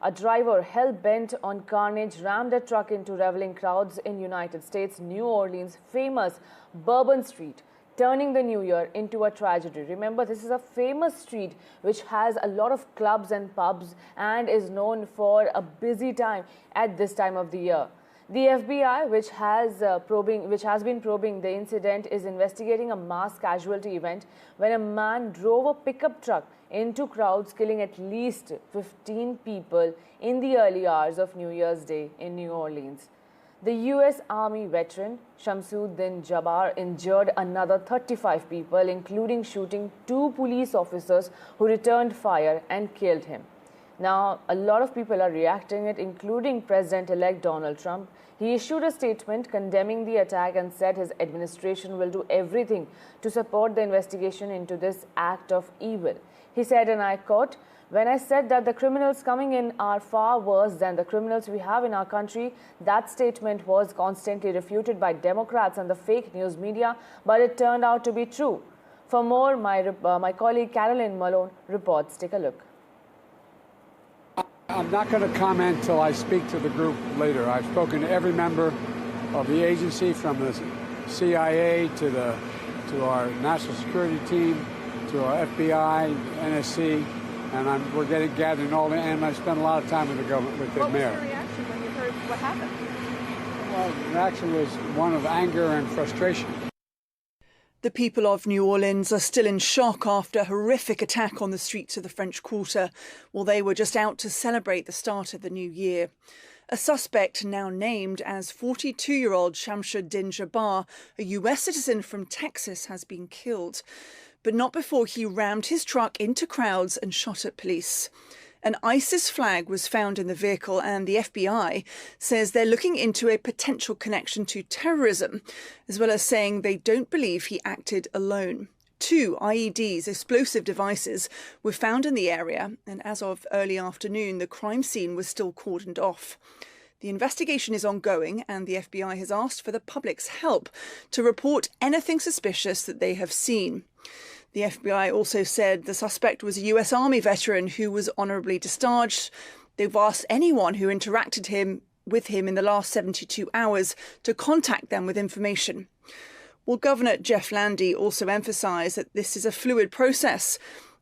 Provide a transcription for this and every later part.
A driver hell-bent on carnage rammed a truck into reveling crowds in United States, New Orleans' famous Bourbon Street, turning the new year into a tragedy. Remember, this is a famous street which has a lot of clubs and pubs and is known for a busy time at this time of the year. The FBI, which has been probing the incident, is investigating a mass casualty event when a man drove a pickup truck into crowds, killing at least 15 people in the early hours of New Year's Day in New Orleans. The U.S. Army veteran Shamsuddin Jabbar injured another 35 people, including shooting 2 police officers who returned fire and killed him. Now, a lot of people are reacting it, including President-elect Donald Trump. He issued a statement condemning the attack and said his administration will do everything to support the investigation into this act of evil. He said, and I quote, "When I said that the criminals coming in are far worse than the criminals we have in our country, that statement was constantly refuted by Democrats and the fake news media, but it turned out to be true." For more, my colleague Canal and Bourbon reports. Take a look. I'm not going to comment until I speak to the group later. I've spoken to every member of the agency, from the CIA to our national security team, to our FBI, NSC, and we're gathering all the, and I spent a lot of time with the government, with the mayor. What was your reaction when you heard what happened? Well, the reaction was one of anger and frustration. The people of New Orleans are still in shock after a horrific attack on the streets of the French Quarter while they were just out to celebrate the start of the new year. A suspect now named as 42-year-old Shamsuddin Jabbar, a US citizen from Texas, has been killed, but not before he rammed his truck into crowds and shot at police. An ISIS flag was found in the vehicle, and the FBI says they're looking into a potential connection to terrorism, as well as saying they don't believe he acted alone. 2 IEDs, explosive devices, were found in the area, and as of early afternoon, the crime scene was still cordoned off. The investigation is ongoing, and the FBI has asked for the public's help to report anything suspicious that they have seen. The FBI also said the suspect was a US Army veteran who was honourably discharged. They've asked anyone who interacted with him in the last 72 hours to contact them with information. Well, Governor Jeff Landy also emphasised that this is a fluid process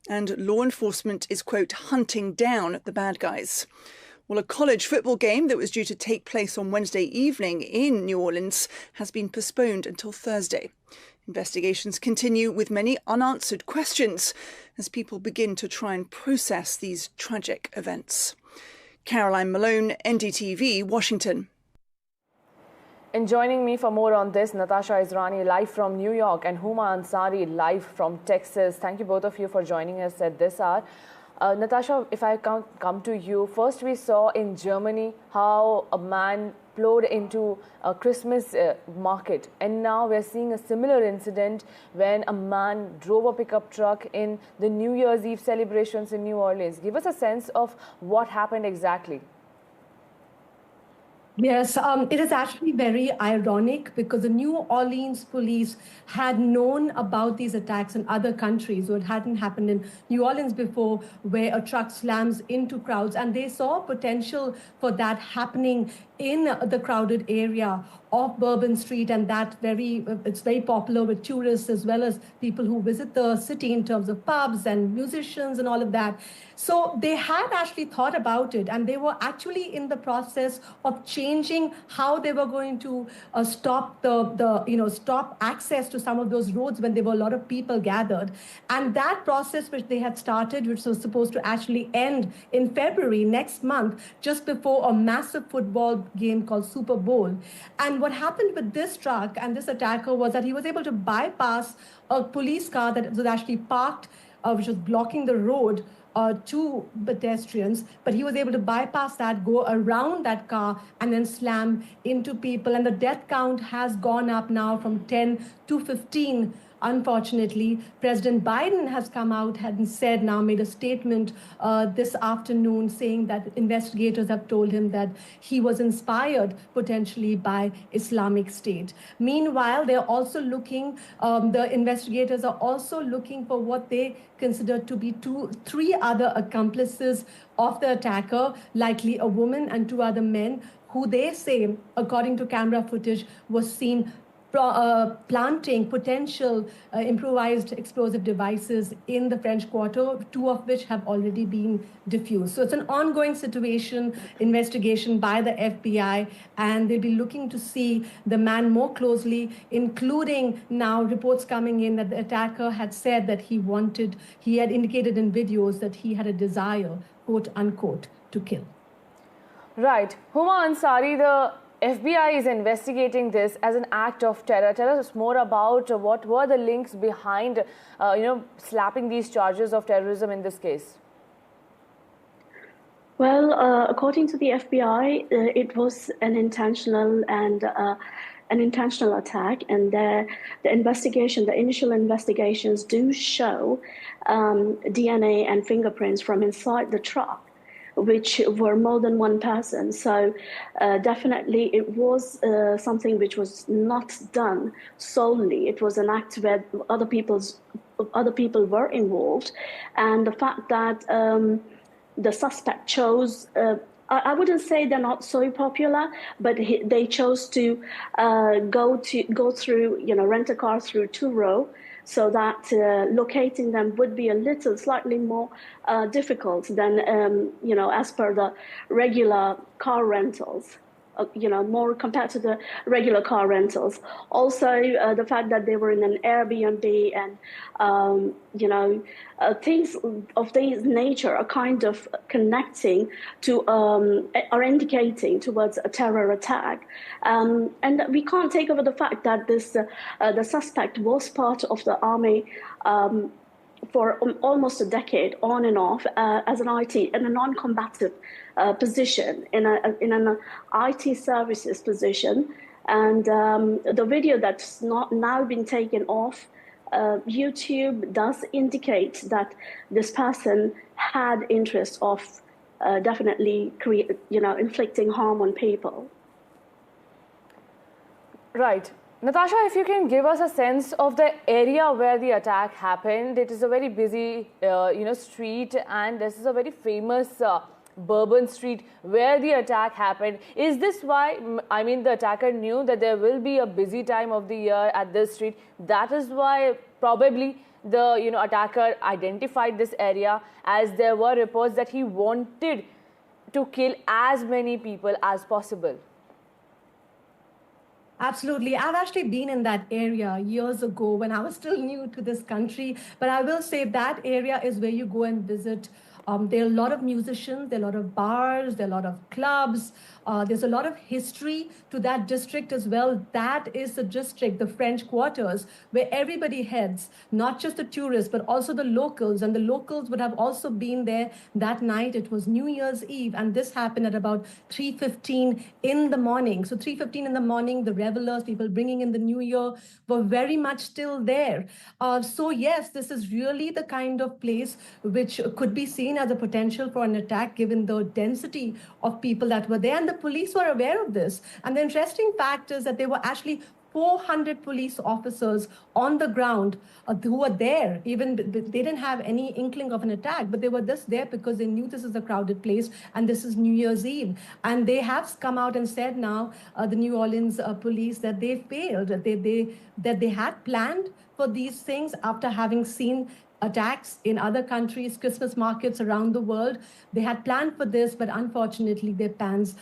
and law enforcement is, quote, hunting down the bad guys. Well, a college football game that was due to take place on Wednesday evening in New Orleans has been postponed until Thursday. Investigations continue with many unanswered questions as people begin to try and process these tragic events. Caroline Malone, NDTV, Washington. And joining me for more on this, Natasha Israni live from New York and Huma Ansari live from Texas. Thank you both of you for joining us at this hour. Natasha, if I come to you, first we saw in Germany how a man plowed into a Christmas market, and now we're seeing a similar incident when a man drove a pickup truck in the New Year's Eve celebrations in New Orleans. Give us a sense of what happened exactly. Yes, it is actually very ironic because the New Orleans police had known about these attacks in other countries, so it hadn't happened in New Orleans before, where a truck slams into crowds, and they saw potential for that happening in the crowded area of Bourbon Street, and it's very popular with tourists as well as people who visit the city in terms of pubs and musicians and all of that. So they had actually thought about it, and they were actually in the process of changing how they were going to stop stop access to some of those roads when there were a lot of people gathered. And that process which they had started, which was supposed to actually end in February next month, just before a massive football game called Super Bowl. And what happened with this truck and this attacker was that he was able to bypass a police car that was actually parked, which was blocking the road to pedestrians, but he was able to bypass that, go around that car, and then slam into people. And the death count has gone up now from 10 to 15 unfortunately, President Biden has come out and said, now made a statement this afternoon saying that investigators have told him that he was inspired potentially by Islamic State. Meanwhile, they're also looking, the investigators are also looking for what they consider to be three other accomplices of the attacker, likely a woman and two other men, who they say, according to camera footage, was seen planting potential improvised explosive devices in the French Quarter, two of which have already been defused. So it's an ongoing investigation by the FBI, and they'll be looking to see the man more closely, including now reports coming in that the attacker had said that he had indicated in videos that he had a desire, quote unquote, to kill. Right. Huma Ansari, the FBI is investigating this as an act of terror. Tell us more about what were the links behind, slapping these charges of terrorism in this case. Well, according to the FBI, it was an intentional attack, and the initial investigations do show DNA and fingerprints from inside the truck, which were more than one person. So definitely it was something which was not done solely. It was an act where other people were involved. And the fact that the suspect chose, I wouldn't say they're not so popular, but they chose to go through, rent a car through Truro, so that locating them would be slightly more difficult than, as per the regular car rentals, more compared to the regular car rentals. Also, the fact that they were in an Airbnb and, things of this nature are kind of connecting to, are indicating towards a terror attack. And we can't take over the fact that the suspect was part of the army for almost a decade, on and off, as an IT, in a non-combative position, in an IT services position. And the video that's not now been taken off YouTube does indicate that this person had interest of definitely inflicting harm on people. Right. Natasha, if you can give us a sense of the area where the attack happened. It is a very busy, street, and this is a very famous Bourbon Street where the attack happened. Is this why, the attacker knew that there will be a busy time of the year at this street? That is why probably the, attacker identified this area, as there were reports that he wanted to kill as many people as possible. Absolutely. I've actually been in that area years ago when I was still new to this country. But I will say that area is where you go and visit. There are a lot of musicians, there are a lot of bars, there are a lot of clubs. There's a lot of history to that district as well. That is the district, the French Quarters, where everybody heads, not just the tourists, but also the locals. And the locals would have also been there that night. It was New Year's Eve, and this happened at about 3:15 in the morning. So 3:15 in the morning, the revelers, people bringing in the new year, were very much still there. So yes, this is really the kind of place which could be seen as a potential for an attack, given the density of people that were there. And the police were aware of this. And the interesting fact is that there were actually 400 police officers on the ground who were there. Even they didn't have any inkling of an attack, but they were just there because they knew this is a crowded place and this is New Year's Eve. And they have come out and said now, the New Orleans police, that they failed, that they had planned for these things after having seen attacks in other countries, Christmas markets around the world. They had planned for this, but unfortunately their plans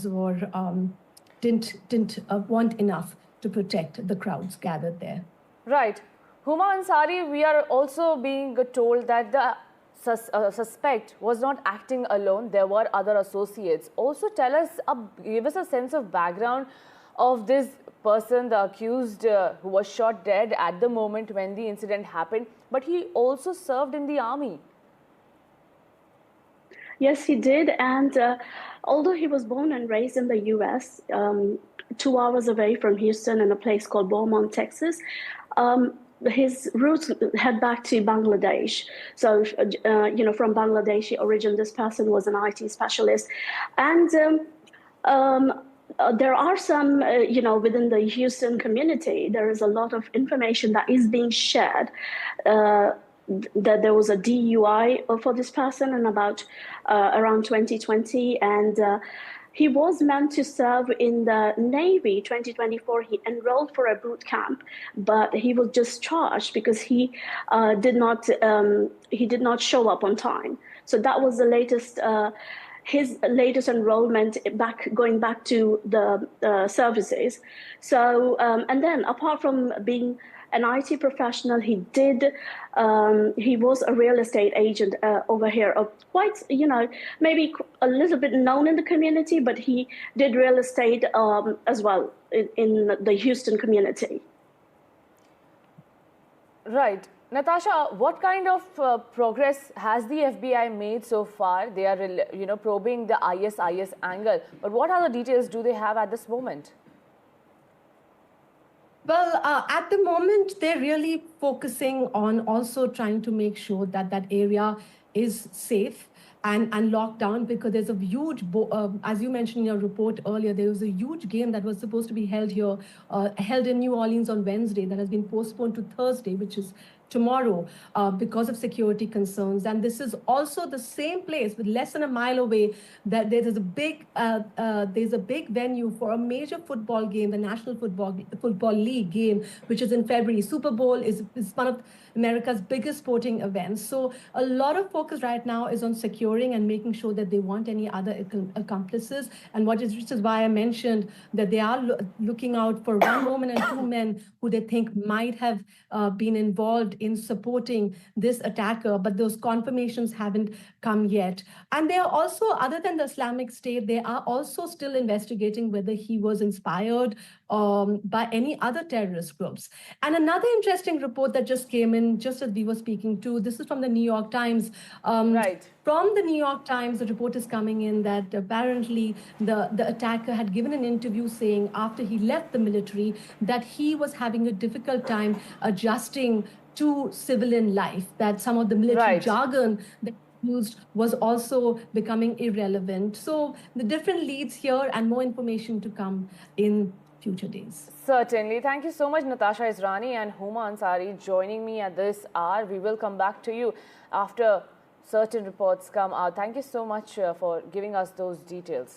were didn't want enough to protect the crowds gathered there. Right. Huma Ansari, we are also being told that the suspect was not acting alone. There were other associates. Also tell us, give us a sense of background of this person, the accused, who was shot dead at the moment when the incident happened, but he also served in the army. Yes, he did. And although he was born and raised in the U.S., 2 hours away from Houston in a place called Beaumont, Texas, his roots head back to Bangladesh. So, from Bangladeshi origin, this person was an IT specialist. And there are some, within the Houston community, there is a lot of information that is being shared. That there was a DUI for this person in around 2020, and he was meant to serve in the Navy 2024. He enrolled for a boot camp, but he was discharged because he did not show up on time. So that was the latest. His latest enrollment going back to the services. So, and then apart from being an IT professional, he was a real estate agent over here, quite, maybe a little bit known in the community, but he did real estate as well in the Houston community. Right. Natasha, what kind of progress has the FBI made so far? They are, probing the ISIS angle. But what other details do they have at this moment? Well, at the moment, they're really focusing on also trying to make sure that that area is safe and locked down, because there's a huge, as you mentioned in your report earlier, there was a huge game that was supposed to be held here, held in New Orleans on Wednesday, that has been postponed to Thursday, which is tomorrow, because of security concerns. And this is also the same place, with less than a mile away, that there's a big venue for a major football game, the National Football League game, which is in February. Super Bowl is one of America's biggest sporting events. So a lot of focus right now is on securing and making sure that they want any other accomplices. And which is why I mentioned that they are looking out for one woman and two men who they think might have been involved in supporting this attacker, but those confirmations haven't come yet. And they are also, other than the Islamic State, they are also still investigating whether he was inspired by any other terrorist groups. And another interesting report that just came in, just as we were speaking to, this is from the New York Times. Right. From the New York Times, the report is coming in that apparently the attacker had given an interview saying after he left the military that he was having a difficult time adjusting to civilian life, that some of the military jargon that used was also becoming irrelevant. So the different leads here, and more information to come in future days. Certainly. Thank you so much, Natasha Israni and Huma Ansari, joining me at this hour. We will come back to you after certain reports come out. Thank you so much for giving us those details.